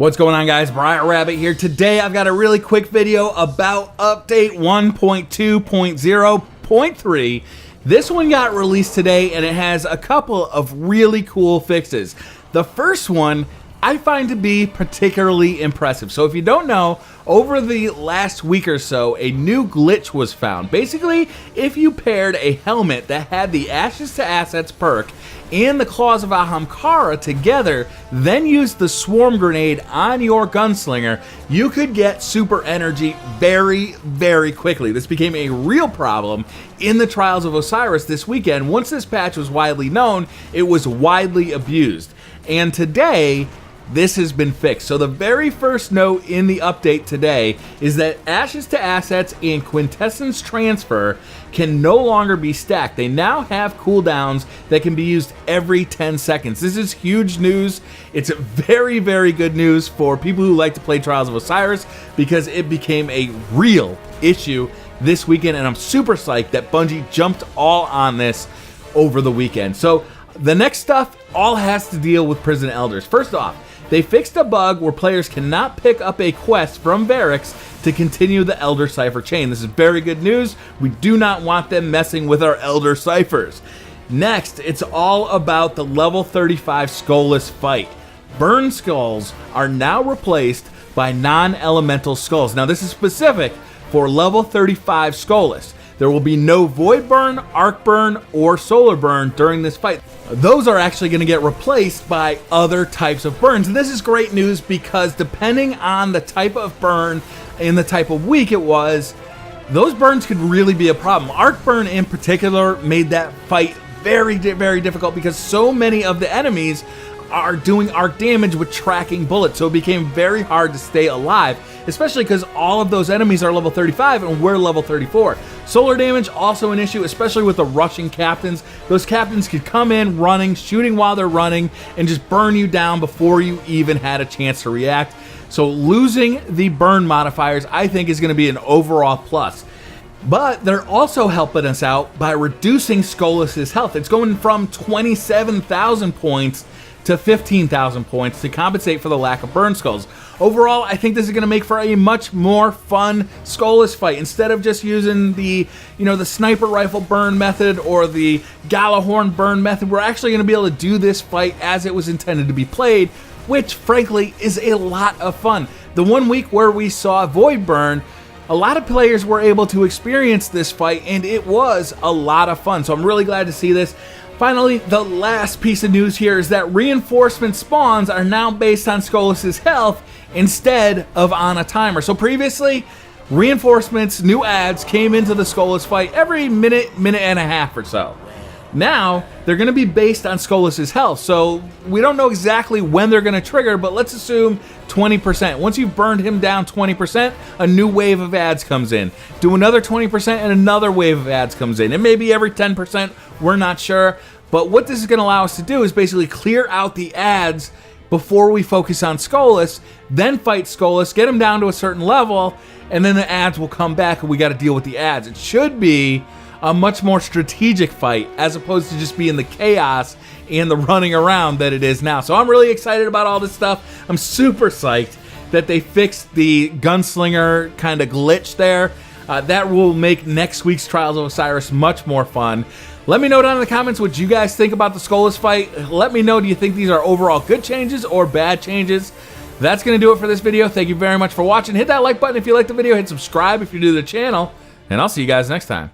What's going on, guys? Briar Rabbit here. Today I've got a really quick video about update 1.2.0.3. This one got released today and it has a couple of really cool fixes. The first one I find to be particularly impressive. So if you don't know, over the last week or so, a new glitch was found. Basically, if you paired a helmet that had the Ashes to Assets perk and the Claws of Ahamkara together, then used the Swarm Grenade on your Gunslinger, you could get super energy very, very quickly. This became a real problem in the Trials of Osiris this weekend. Once this patch was widely known, it was widely abused. And today, this has been fixed. So the very first note in the update today is that Ashes to Assets and Quintessence Transfer can no longer be stacked. They now have cooldowns that can be used every 10 seconds. This is huge news. It's very, very good news for people who like to play Trials of Osiris because it became a real issue this weekend, and I'm super psyched that Bungie jumped all on this over the weekend. So the next stuff all has to deal with Prison Elders. First off, they fixed a bug where players cannot pick up a quest from Varix to continue the Elder Cipher chain. This is very good news. We do not want them messing with our Elder Ciphers. Next, it's all about the level 35 Skolas fight. Burn skulls are now replaced by non-elemental skulls. Now this is specific for level 35 Skolas. There will be no Void Burn, Arc Burn, or Solar Burn during this fight. Those are actually going to get replaced by other types of burns. And this is great news because depending on the type of burn and the type of week it was, those burns could really be a problem. Arc Burn in particular made that fight very, very difficult because so many of the enemies are doing arc damage with tracking bullets, so it became very hard to stay alive, especially because all of those enemies are level 35 and we're level 34. Solar damage, also an issue, especially with the rushing captains. Those captains could come in running, shooting while they're running, and just burn you down before you even had a chance to react. So losing the burn modifiers, I think, is going to be an overall plus. But they're also helping us out by reducing Skolas' health. It's going from 27,000 points to 15,000 points to compensate for the lack of burn skulls. Overall, I think this is going to make for a much more fun Skolas fight. Instead of just using the sniper rifle burn method or the Galahorn burn method, we're actually going to be able to do this fight as it was intended to be played, which frankly is a lot of fun. The 1 week where we saw Void Burn, a lot of players were able to experience this fight and it was a lot of fun. So I'm really glad to see this. Finally, the last piece of news here is that reinforcement spawns are now based on Skolas' health instead of on a timer. So previously, reinforcements, new adds came into the Skolas fight every minute and a half or so. Now, they're going to be based on Skolas' health. So we don't know exactly when they're going to trigger, but let's assume 20%. Once you've burned him down 20%, a new wave of adds comes in. Do another 20% and another wave of adds comes in. It may be every 10%, we're not sure. But what this is going to allow us to do is basically clear out the adds before we focus on Skolas, then fight Skolas, get him down to a certain level, and then the adds will come back and we got to deal with the adds. It should be a much more strategic fight as opposed to just being the chaos and the running around that it is now. So I'm really excited about all this stuff. I'm super psyched that they fixed the gunslinger kind of glitch there. That will make next week's Trials of Osiris much more fun. Let me know down in the comments what you guys think about the Skolas fight. Let me know, do you think these are overall good changes or bad changes? That's going to do it for this video. Thank you very much for watching. Hit that like button if you liked the video. Hit subscribe if you're new to the channel. And I'll see you guys next time.